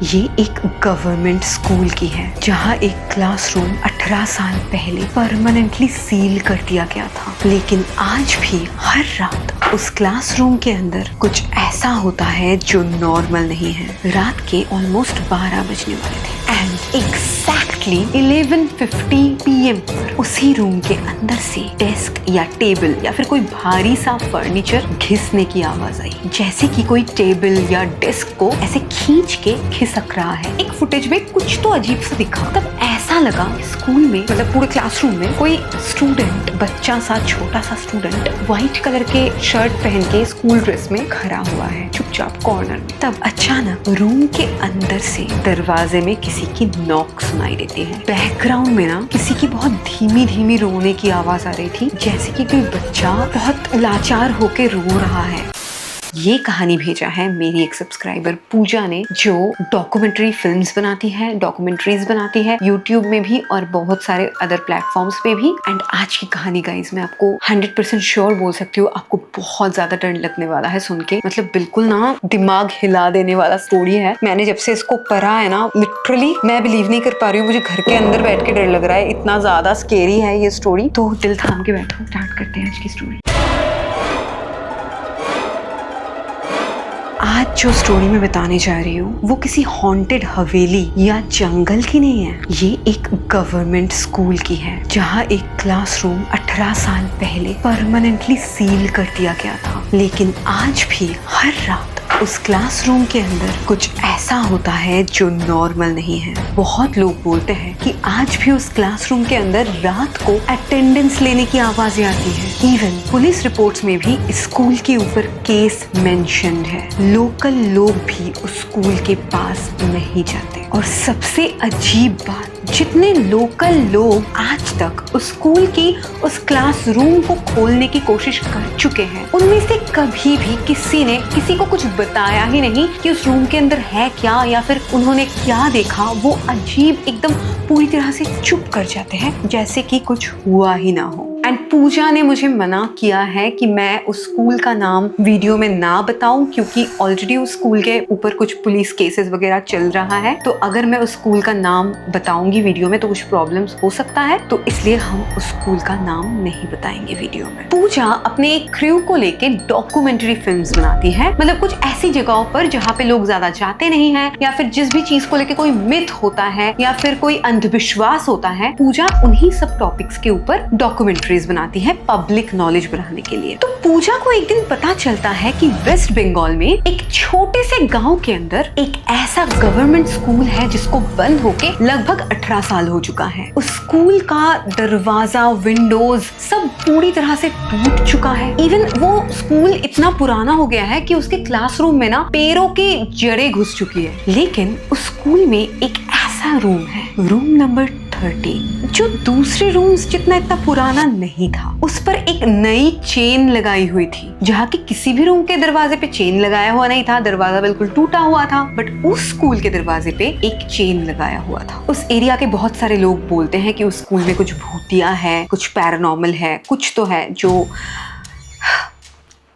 ये एक government school की है जहाँ एक क्लासरूम 18 साल पहले परमानेंटली सील कर दिया गया था, लेकिन आज भी हर रात उस क्लासरूम के अंदर कुछ ऐसा होता है जो नॉर्मल नहीं है। रात के ऑलमोस्ट 12 बजने वाले थे एंड एग्जैक्टली 11:50 PM पर उसी रूम के अंदर से डेस्क या टेबल या फिर कोई भारी सा फर्नीचर घिसने की आवाज आई, जैसे कि कोई टेबल या डेस्क को ऐसे खींच के खिसक रहा है। एक फुटेज में कुछ तो अजीब सा दिखा, तब ऐसा लगा स्कूल में, मतलब पूरे क्लासरूम में कोई स्टूडेंट, बच्चा सा छोटा सा स्टूडेंट व्हाइट कलर के शर्ट पहन के स्कूल ड्रेस में खड़ा हुआ है चुपचाप कॉर्नर में। तब अचानक रूम के अंदर से दरवाजे में किसी की नॉक सुनाई देती है। बैकग्राउंड में ना किसी की बहुत धीमी धीमी रोने की आवाज आ रही थी, जैसे कि कोई बच्चा बहुत लाचार होके रो रहा है। ये कहानी भेजा है मेरी एक सब्सक्राइबर पूजा ने, जो डॉक्यूमेंट्री फिल्म्स बनाती है, डॉक्यूमेंट्रीज बनाती है यूट्यूब में भी और बहुत सारे अदर प्लेटफॉर्म्स पे भी। एंड आज की कहानी गाइज मैं आपको 100% श्योर बोल सकती हूँ, आपको बहुत ज्यादा डर लगने वाला है सुन के। मतलब बिल्कुल ना दिमाग हिला देने वाला स्टोरी है। मैंने जब से इसको पढ़ा है ना, लिटरली मैं बिलीव नहीं कर पा रही हूँ, मुझे घर के अंदर बैठ के डर लग रहा है, इतना ज्यादा स्केरी है ये स्टोरी। तो दिल थाम के बैठो, स्टार्ट करते हैं आज की स्टोरी। आज जो स्टोरी मैं बताने जा रही हूँ वो किसी हॉन्टेड हवेली या जंगल की नहीं है। ये एक गवर्नमेंट स्कूल की है जहाँ एक क्लासरूम 18 साल पहले परमानेंटली सील कर दिया गया था, लेकिन आज भी हर रात उस क्लासरूम के अंदर कुछ ऐसा होता है जो नॉर्मल नहीं है। बहुत लोग बोलते हैं कि आज भी उस क्लासरूम के अंदर रात को अटेंडेंस लेने की आवाजें आती है। इवन पुलिस रिपोर्ट्स में भी स्कूल के ऊपर केस मेंशन्ड है। लोकल लोग भी उस स्कूल के पास नहीं जाते। और सबसे अजीब बात, जितने लोकल लोग आज तक उस स्कूल की उस क्लासरूम को खोलने की कोशिश कर चुके हैं, उनमें से कभी भी किसी ने किसी को कुछ बताया ही नहीं कि उस रूम के अंदर है क्या या फिर उन्होंने क्या देखा। वो अजीब एकदम पूरी तरह से चुप कर जाते हैं, जैसे कि कुछ हुआ ही ना हो। एंड पूजा ने मुझे मना किया है कि मैं उस स्कूल का नाम वीडियो में ना बताऊं, क्योंकि ऑलरेडी उस स्कूल के ऊपर कुछ पुलिस केसेस वगैरह चल रहा है। तो अगर मैं उस स्कूल का नाम बताऊंगी वीडियो में तो कुछ प्रॉब्लम्स हो सकता है, तो इसलिए हम उस स्कूल का नाम नहीं बताएंगे वीडियो में। पूजा अपने एक क्रू को लेके डॉक्यूमेंट्री फिल्म्स बनाती है, मतलब कुछ ऐसी जगहों पर जहाँ पे लोग ज्यादा जाते नहीं है, या फिर जिस भी चीज को लेके कोई मिथ होता है या फिर कोई अंधविश्वास होता है, पूजा उन्हीं सब टॉपिक्स के ऊपर डॉक्यूमेंट्रीज बनाती है पब्लिक नॉलेज बढ़ाने के लिए। तो पूजा को एक दिन पता चलता है कि वेस्ट बंगाल में एक छोटे से गांव के अंदर एक ऐसा गवर्नमेंट स्कूल है जिसको बंद होके लगभग 18 साल हो चुका है। उस स्कूल का दरवाजा, विंडोज सब पूरी तरह से टूट चुका है। इवन वो स्कूल इतना पुराना हो गया है कि उसके क्लासरूम में ना पेड़ों की जड़ें घुस चुकी है। लेकिन उस स्कूल में एक ऐसा रूम है, रूम नंबर 30, जो दूसरे रूम्स जितना इतना पुराना नहीं था। उस पर एक नई चेन लगाई हुई थी, जहाँ की किसी भी रूम के दरवाजे पे चेन लगाया हुआ नहीं था, दरवाजा बिल्कुल टूटा हुआ था। बट उस स्कूल के दरवाजे पे एक चेन लगाया हुआ था। उस एरिया के बहुत सारे लोग बोलते हैं कि उस स्कूल में कुछ भूतिया है, कुछ पैरानॉर्मल है, कुछ तो है जो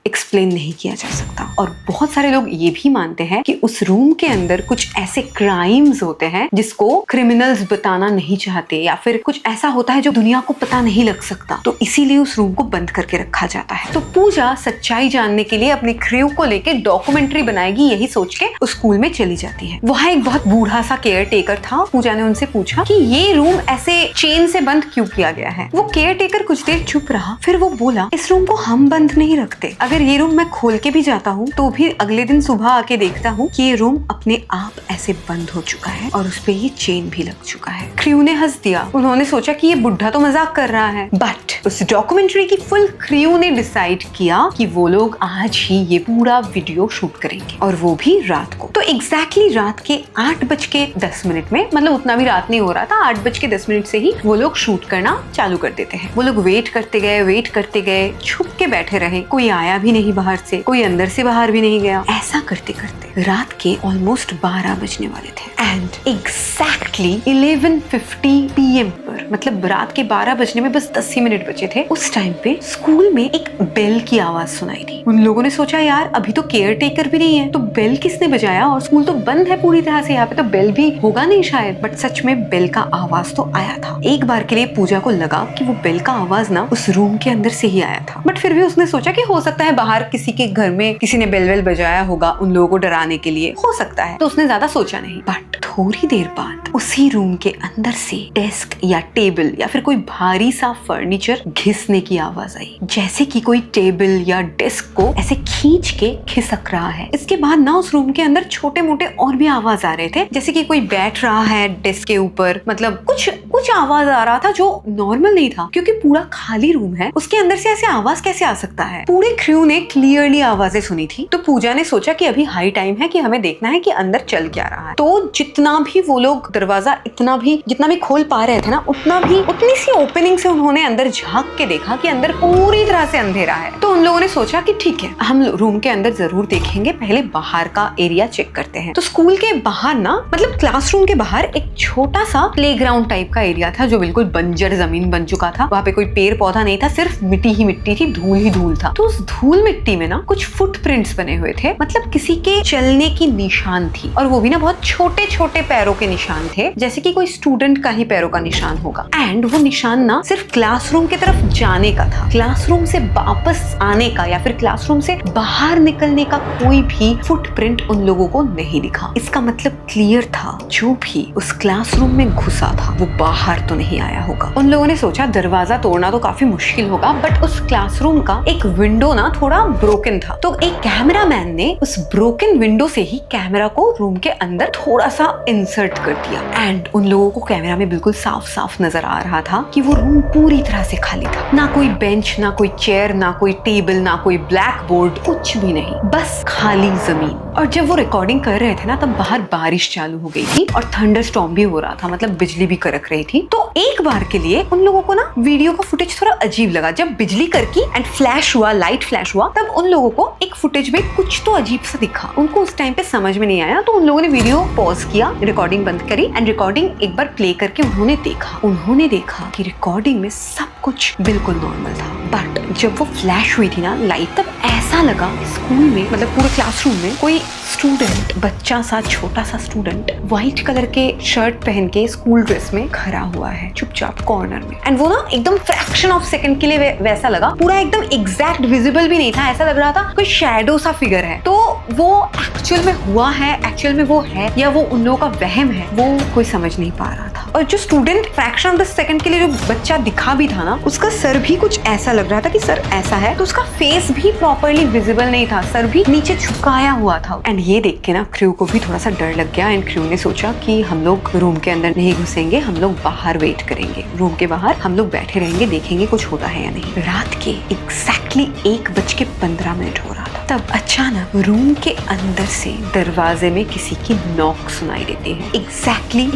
एक्सप्लेन नहीं किया जा सकता। और बहुत सारे लोग ये भी मानते हैं कि उस रूम के अंदर कुछ ऐसे क्राइम्स होते हैं जिसको क्रिमिनल्स बताना नहीं चाहते, या फिर कुछ ऐसा होता है जो दुनिया को पता नहीं लग सकता, तो इसीलिए उस रूम को बंद करके रखा जाता है। तो पूजा सच्चाई जानने के लिए अपने क्रू को लेके डॉक्यूमेंट्री बनाएगी, यही सोच के उस स्कूल में चली जाती है। वहाँ एक बहुत बूढ़ा सा केयर टेकर था। पूजा ने उनसे पूछा कि ये रूम ऐसे चेन से बंद क्यों किया गया है। वो केयर टेकर कुछ देर चुप रहा, फिर वो बोला, इस रूम को हम बंद नहीं रखते। अगर ये रूम मैं खोल के भी जाता हूँ तो भी अगले दिन सुबह आके देखता हूँ कि ये रूम अपने आप ऐसे बंद हो चुका है और उस पे ये चेन भी लग चुका है। क्रू ने हंस दिया। उन्होंने सोचा कि ये बुढ़ा तो मजाक कर रहा है। बट उस डॉक्यूमेंट्री की फुल क्रू ने डिसाइड किया कि वो लोग आज ही ये पूरा वीडियो शूट करेंगे, और वो भी रात को। तो एग्जैक्टली रात के 8:10 में, मतलब उतना भी रात नहीं हो रहा था, 8:10 से ही वो लोग शूट करना चालू कर देते हैं। वो लोग वेट करते गए, छुप के बैठे रहे, कोई आया भी नहीं बाहर से, कोई अंदर से बाहर भी नहीं गया। ऐसा करते करते रात के ऑलमोस्ट 12 बजने वाले थे एंड एग्जैक्टली 11:50 PM पर, मतलब रात के 12 बजने में बस 10 ही मिनट बचे थे, उस टाइम पे स्कूल में एक बेल की आवाज सुनाई दी। उन लोगों ने सोचा यार अभी तो केयर टेकर भी नहीं है, तो बेल किसने बजाया, और स्कूल तो बंद है पूरी तरह से, यहाँ पे तो बेल भी होगा नहीं शायद। बट सच में बेल का आवाज तो आया था। एक बार के लिए पूजा को लगा कि वो बेल का आवाज ना उस रूम के अंदर से ही आया था, बट फिर भी उसने सोचा कि हो सकता है बाहर किसी के घर में किसी ने बेल वेल बजाया होगा उन लोगों को डराने के लिए, हो सकता है, तो उसने ज्यादा सोचा नहीं। बट थोड़ी देर बाद उसी रूम के अंदर से डेस्क या टेबल या फिर कोई भारी सा फर्नीचर घिसने की आवाज आई, जैसे कि कोई टेबल या डेस्क को ऐसे खींच के खिसक रहा है। इसके बाद ना उस रूम के अंदर छोटे मोटे और भी आवाज आ रहे थे, जैसे कि कोई बैठ रहा है डेस्क के ऊपर, मतलब कुछ आवाज आ रहा था जो नॉर्मल नहीं था, क्योंकि पूरा खाली रूम है, उसके अंदर से ऐसे आवाज कैसे आ सकता है। पूरे क्रू ने क्लियरली आवाजें सुनी थी, तो पूजा ने सोचा कि अभी हाई टाइम है कि हमें देखना है कि अंदर चल क्या रहा है। तो जितना भी वो लोग दरवाजा जितना भी खोल पा रहे थे ना, उतनी सी ओपनिंग से उन्होंने अंदर झांक के देखा कि अंदर पूरी तरह से अंधेरा है। तो उन लोगों ने सोचा कि ठीक है, हम रूम के अंदर जरूर देखेंगे, पहले बाहर का एरिया चेक करते हैं। तो स्कूल के बाहर ना, मतलब क्लासरूम के बाहर एक छोटा सा प्लेग्राउंड टाइप का एरिया था जो बिल्कुल बंजर जमीन बन चुका था। वहाँ पे कोई पेड़ पौधा नहीं था, सिर्फ मिट्टी ही मिट्टी थी, धूल ही धूल था। तो उस धूल मिट्टी में ना कुछ फुटप्रिंट्स बने हुए थे, मतलब किसी के चलने की निशान थी, और वो भी ना बहुत छोटे छोटे पैरों के निशान थे, जैसे कि कोई स्टूडेंट का ही पैरों का निशान होगा। एंड वो निशान ना सिर्फ क्लासरूम की तरफ जाने का था, क्लासरूम से वापस आने का या फिर क्लासरूम से बाहर निकलने का कोई भी फुटप्रिंट उन लोगों को नहीं दिखा। इसका मतलब क्लियर था, जो भी उस क्लासरूम में घुसा था वो बाहर तो नहीं आया होगा। उन लोगों ने सोचा दरवाजा तोड़ना तो काफी मुश्किल होगा, बट उस क्लासरूम का एक विंडो ना थोड़ा ब्रोकन था, तो एक कैमरामैन ने उस ब्रोकन विंडो से ही कैमरा को रूम के अंदर थोड़ा सा इंसर्ट कर दिया। एंड उन लोगों को कैमरा में बिल्कुल साफ साफ नजर आ रहा था कि वो रूम पूरी तरह से खाली था, ना कोई बेंच, ना कोई चेयर, ना कोई टेबल, ना कोई ब्लैक बोर्ड, कुछ भी नहीं, बस खाली जमीन। और जब वो रिकॉर्डिंग कर रहे थे ना, तब बाहर बारिश चालू हो गई थी और थंडर स्टॉर्म भी हो रहा था, मतलब बिजली भी कड़क रही थी। तो एक बार के लिए उन लोगों को ना वीडियो का फुटेज थोड़ा अजीब लगा। जब बिजली करकी एंड फ्लैश हुआ, लाइट फ्लैश हुआ, तब उन लोगों को एक फुटेज में कुछ तो अजीब सा दिखा। उनको उस टाइम पे समझ में नहीं आया, तो उन लोगों ने वीडियो पॉज किया, रिकॉर्डिंग बंद करी एंड रिकॉर्डिंग एक बार प्ले करके उन्होंने देखा कि रिकॉर्डिंग में सब कुछ बिल्कुल नॉर्मल था। बट जब वो फ्लैश हुई थी ना लाइट, तब ऐसा लगा स्कूल में, मतलब पूरे क्लासरूम में कोई स्टूडेंट, बच्चा सा छोटा सा स्टूडेंट व्हाइट कलर के शर्ट पहन के स्कूल ड्रेस में खड़ा हुआ है चुपचाप कॉर्नर में। एंड वो ना एकदम फ्रैक्शन ऑफ सेकंड के लिए वैसा लगा, पूरा एकदम एग्जैक्ट विजिबल भी नहीं था, ऐसा लग रहा था कोई शैडो सा फिगर है। तो वो एक्चुअल में हुआ है, एक्चुअल में वो है या वो उन लोगों का वहम है, वो कोई समझ नहीं पा रहा था। और जो student fraction of the second के लिए जो बच्चा दिखा भी था ना, उसका सर भी कुछ ऐसा लग रहा था कि सर ऐसा है, तो उसका फेस भी प्रॉपर्ली विजिबल नहीं था, सर भी नीचे झुकाया हुआ था। एंड ये देख के ना क्रू को भी थोड़ा सा डर लग गया एंड क्रू ने सोचा कि हम लोग रूम के अंदर नहीं घुसेंगे, हम लोग बाहर वेट करेंगे, रूम के बाहर हम लोग बैठे रहेंगे, देखेंगे कुछ होता है या नहीं। रात के एग्जैक्टली 1:15 हो रहा था, तब अचानक रूम के अंदर से दरवाजे में किसी की नॉक सुनाई देती है। एग्जैक्टली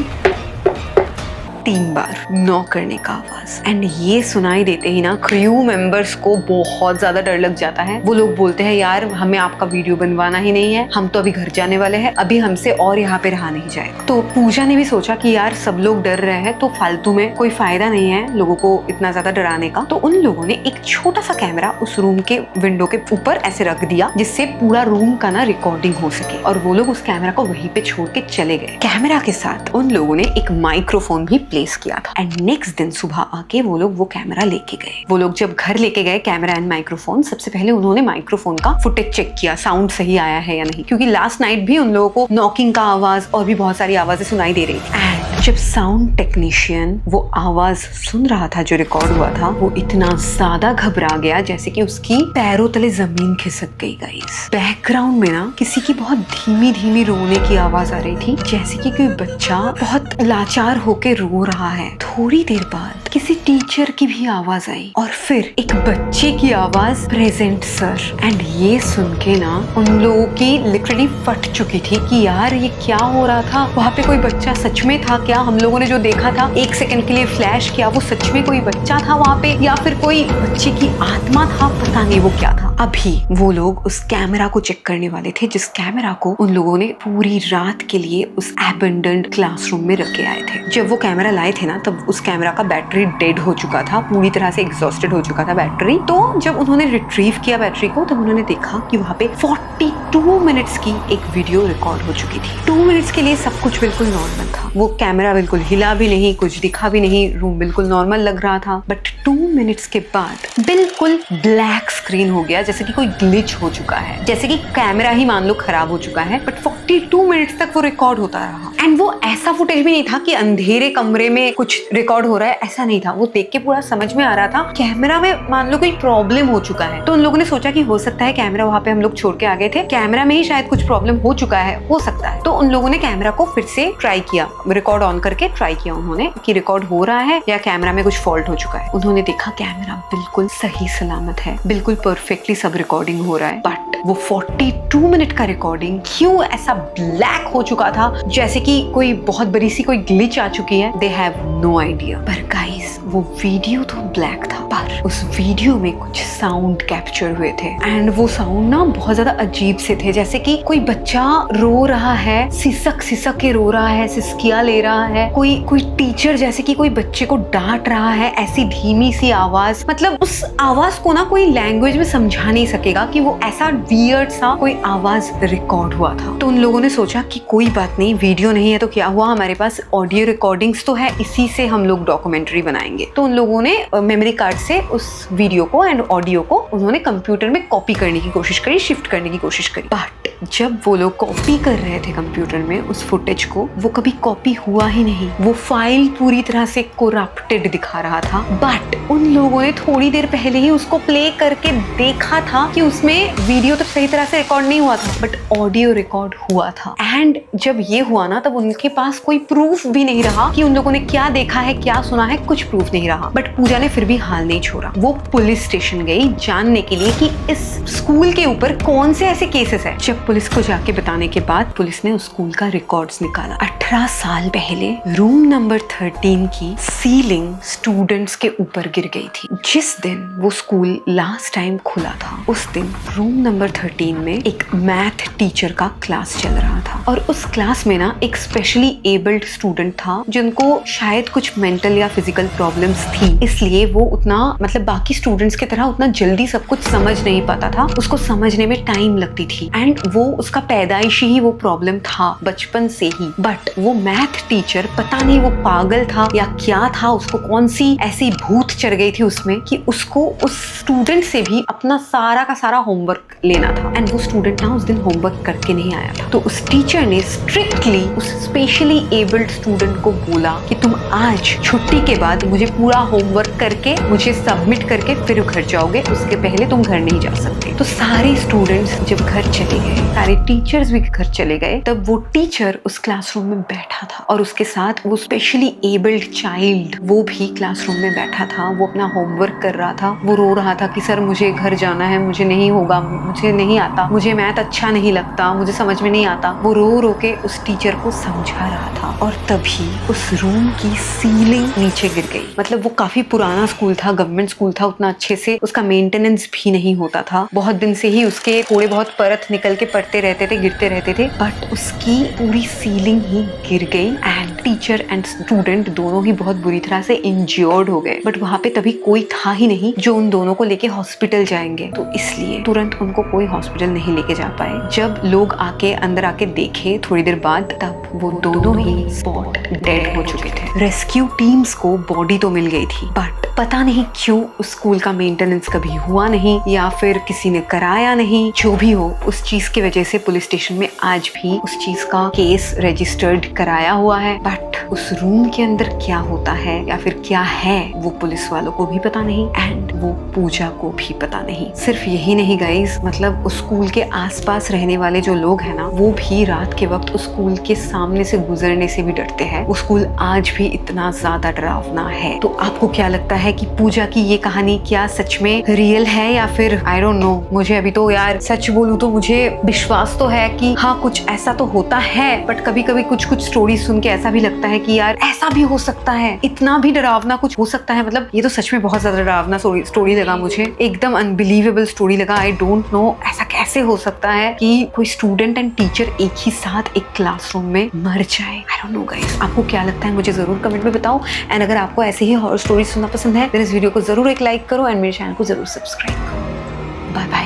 3 बार नॉक करने का आवाज। एंड ये सुनाई देते ही ना क्रू मेंबर्स को बहुत ज्यादा डर लग जाता है। वो लोग बोलते हैं यार हमें आपका वीडियो बनवाना ही नहीं है, हम तो अभी घर जाने वाले हैं, अभी हमसे और यहाँ पे रहा नहीं जाएगा। तो पूजा ने भी सोचा कि यार सब लोग डर रहे हैं तो फालतू में कोई फायदा नहीं है लोगों को इतना ज्यादा डराने का। तो उन लोगों ने एक छोटा सा कैमरा उस रूम के विंडो के ऊपर ऐसे रख दिया जिससे पूरा रूम का ना रिकॉर्डिंग हो सके, और वो लोग उस कैमरा को वहीं पे छोड़ के चले गए। कैमरा के साथ उन लोगों ने एक माइक्रोफोन भी प्लेस किया था। एंड नेक्स्ट दिन सुबह आके वो लोग वो कैमरा लेके गए। वो लोग जब घर लेके गए कैमरा एंड माइक्रोफोन, सबसे पहले उन्होंने माइक्रोफोन का फुटेज चेक किया, साउंड सही आया है या नहीं, क्योंकि लास्ट नाइट भी उन लोगों को नॉकिंग का आवाज और भी बहुत सारी आवाजें सुनाई दे रही थी। एंड जब साउंड टेक्नीशियन वो आवाज सुन रहा था जो रिकॉर्ड हुआ था, वो इतना ज्यादा घबरा गया जैसे कि उसकी पैरों तले जमीन खिसक गई। गाइस बैकग्राउंड में ना किसी की बहुत धीमी धीमी रोने की आवाज आ रही थी, जैसे कि कोई बच्चा बहुत लाचार होके रो रहा है। थोड़ी देर बाद किसी टीचर की भी आवाज आई और फिर एक बच्चे की आवाज, प्रेजेंट सर। एंड ये सुन के ना उन लोगों की लिटरली फट चुकी थी कि यार ये क्या हो रहा था। वहाँ पे कोई बच्चा सच में था क्या? हम लोगों ने जो देखा था 1 सेकंड के लिए फ्लैश किया, वो सच में कोई बच्चा था वहाँ पे या फिर कोई बच्चे की आत्मा था? पता नहीं वो क्या था। अभी वो लोग उस कैमरा को चेक करने वाले थे, जिस कैमरा को उन लोगों ने पूरी रात के लिए उस एबंडन्ड क्लासरूम में रख के आए थे। जब वो कैमरा लाए थे ना, तब उस कैमरा का बैटरी डेड हो चुका था, पूरी तरह से एग्जॉस्टेड हो चुका था बैटरी। तो जब उन्होंने रिट्रीव किया बैटरी को, तब उन्होंने देखा कि वहाँ पे 42 मिनट्स की एक वीडियो रिकॉर्ड हो चुकी थी। 2 मिनट्स के लिए सब कुछ बिल्कुल नॉर्मल था, वो कैमरा बिल्कुल हिला भी नहीं, कुछ दिखा भी नहीं, रूम बिल्कुल नॉर्मल लग रहा था। बट 2 मिनट्स के बाद बिल्कुल ब्लैक स्क्रीन हो गया, जैसे कि कोई ग्लिच हो चुका है, जैसे कि कैमरा ही मान लो खराब हो चुका है। बट 42 मिनट्स तक वो रिकॉर्ड होता रहा। एंड वो ऐसा फुटेज भी नहीं था कि अंधेरे कमरे में कुछ रिकॉर्ड हो रहा है, ऐसा नहीं था। वो देख के पूरा समझ में आ रहा था कैमरा में मान लो कोई प्रॉब्लम हो चुका है। तो उन लोगों ने सोचा कि हो सकता है कैमरा वहाँ पे हम लोग छोड़ के आ गए थे, कैमरा में ही शायद कुछ प्रॉब्लम हो चुका है, हो सकता है। तो उन लोगों ने कैमरा को फिर से ट्राई किया, रिकॉर्ड ऑन करके ट्राई किया उन्होंने कि रिकॉर्ड हो रहा है या कैमरा में कुछ फॉल्ट हो चुका है। उन्होंने देखा कैमरा बिल्कुल सही सलामत है, बिल्कुल परफेक्टली सब रिकॉर्डिंग हो रहा है। बट वो 42 मिनट का रिकॉर्डिंग क्यों ऐसा ब्लैक हो चुका था, जैसे कि कोई बहुत बड़ी सी कोई ग्लिच आ चुकी है? They have no idea. पर गाइस, वो वीडियो तो ब्लैक था, पर उस वीडियो में कुछ साउंड कैप्चर हुए थे। एंड वो साउंड ना बहुत ज्यादा अजीब से थे, जैसे कि कोई बच्चा रो रहा है, सिसक सिसक के रो रहा है, सिसकिया ले रहा है। कोई टीचर जैसे कि कोई बच्चे को डांट रहा है, ऐसी धीमी सी आवाज। मतलब उस आवाज को ना कोई लैंग्वेज में समझा नहीं सकेगा कि वो ऐसा वियर्ड सा कोई आवाज रिकॉर्ड हुआ था। तो उन लोगों ने सोचा कि कोई बात नहीं, वीडियो नहीं है तो क्या हुआ, हमारे पास ऑडियो रिकॉर्डिंग्स तो है, इसी से हम लोग डॉक्यूमेंट्री बनाएंगे। तो उन लोगों ने मेमोरी कार्ड से उस वीडियो को एंड ऑडियो को उन्होंने कंप्यूटर में कॉपी करने की कोशिश करी, शिफ्ट करने की कोशिश करी। बट जब वो लोग कॉपी कर रहे थे कंप्यूटर में उस फुटेज को, वो कभी कॉपी हुआ ही नहीं। वो फाइल पूरी तरह से करप्टेड दिखा रहा था। बट उन लोगों ने थोड़ी देर पहले ही उसको प्ले करके देखा था कि उसमें वीडियो तो सही तरह से रिकॉर्ड नहीं हुआ था, बट ऑडियो रिकॉर्ड हुआ था। एंड जब ये हुआ ना, तब उनके पास कोई प्रूफ भी नहीं रहा कि उन लोगों ने क्या देखा है, क्या सुना है, कुछ प्रूफ नहीं रहा। बट पूजा ने फिर भी हाल नहीं छोड़ा। वो पुलिस स्टेशन गई जानने के लिए कि इस स्कूल के ऊपर कौन से ऐसे केसेस है। जब पुलिस को जाके बताने के बाद पुलिस ने उस स्कूल का रिकॉर्ड्स निकाला। 18 साल पहले रूम नंबर 13 की सीलिंग स्टूडेंट्स के ऊपर गिर गई थी। जिस दिन वो स्कूल लास्ट टाइम खुला था, उस दिन रूम नंबर 13 में एक मैथ टीचर का क्लास चल रहा था। और उस क्लास में ना एक स्पेशली एबल्ड स्टूडेंट था, जिनको शायद कुछ मेंटल या फिजिकल प्रॉब्लम्स थी, इसलिए वो उतना मतलब बाकी स्टूडेंट्स की तरह उतना जल्दी सब कुछ समझ नहीं पाता था, उसको समझने में टाइम लगती थी। एंड वो उसका पैदाइशी ही वो प्रॉब्लम था, बचपन से ही। बट वो मैथ टीचर पता नहीं वो पागल था या क्या था, उसको कौन सी ऐसी भूत चढ़ गई थी उसमें कि उसको उस स्टूडेंट से भी अपना सारा का सारा होमवर्क लेना था। एंड वो स्टूडेंट ना उस दिन होमवर्क करके नहीं आया था। तो उस टीचर ने स्ट्रिक्टली उस स्पेशली एबल्ड स्टूडेंट को बोला कि तुम आज छुट्टी के बाद मुझे पूरा होमवर्क करके मुझे सबमिट करके फिर घर जाओगे, उसके पहले तुम घर नहीं जा सकते। तो सारे स्टूडेंट्स जब घर चले गए, सारे टीचर्स भी घर चले गए, तब वो टीचर उस क्लासरूम में बैठा था और उसके साथ वो स्पेशली एबल्ड चाइल्ड वो भी क्लासरूम में बैठा था। वो अपना होमवर्क कर रहा था। वो रो रहा था कि सर मुझे घर जाना है, मुझे नहीं होगा, मुझे नहीं आता, मुझे मैथ अच्छा नहीं लगता, मुझे समझ में नहीं आता। वो रो रो के उस टीचर को समझा रहा था। और तभी उस रूम की सीलिंग नीचे गिर गई। मतलब वो काफी पुराना स्कूल था, गवर्नमेंट स्कूल था, उतना अच्छे से उसका मेंटेनेंस भी नहीं होता था। बहुत दिन से ही उसके थोड़े बहुत परत निकल के पड़ते रहते थे, गिरते रहते थे। बट उसकी पूरी सीलिंग ही गिर गई एंड टीचर एंड स्टूडेंट दोनों ही बहुत बुरी तरह से इंज्योर्ड हो गए। बट वहाँ पे तभी कोई था ही नहीं जो उन दोनों को लेके हॉस्पिटल जाएंगे, तो इसलिए तुरंत उनको कोई हॉस्पिटल नहीं लेके जा पाए। जब लोग आके अंदर आके देखे थोड़ी देर बाद, तब वो दोनों ही स्पॉट डेड हो चुके थे। रेस्क्यू टीम्स को बॉडी तो मिल गई थी, बट पता नहीं क्यों उस स्कूल का मेंटेनेंस कभी हुआ नहीं या फिर किसी ने कराया नहीं। जो भी हो, उस चीज की वजह से पुलिस स्टेशन में आज भी उस चीज का केस रजिस्टर्ड कराया हुआ है। बट उस रूम के अंदर क्या होता है या फिर क्या है वो पुलिस वालों को भी पता नहीं एंड वो पूजा को भी पता नहीं। सिर्फ यही नहीं गाइस, मतलब उस स्कूल के आसपास रहने वाले जो लोग हैं ना, वो भी रात के वक्त उस स्कूल के सामने से गुजरने से भी डरते हैं। वो स्कूल आज भी इतना ज्यादा डरावना है। तो आपको क्या लगता है कि पूजा की ये कहानी क्या सच में रियल है या फिर आई डोंट नो। मुझे अभी तो यार सच बोलूं तो मुझे विश्वास तो है कि हाँ कुछ ऐसा तो होता है, बट कभी कभी कुछ स्टोरी सुन के ऐसा भी लगता है कि यार ऐसा भी हो सकता है, इतना भी डरावना कुछ हो सकता है। मतलब ये तो सच में बहुत ज्यादा डरावना स्टोरी लगा मुझे, एकदम अनबिलीवेबल स्टोरी लगा। आई डोंट नो ऐसा कैसे हो सकता है कि कोई स्टूडेंट एंड टीचर एक ही साथ एक क्लासरूम में मर जाए। आई डोंट नो गाइस, आपको क्या लगता है मुझे जरूर कमेंट में बताओ। एंड अगर आपको ऐसे ही हॉरर स्टोरी सुनना पसंद है तो इस वीडियो को जरूर एक लाइक करो एंड मेरे चैनल को जरूर सब्सक्राइब करो। Bye bye.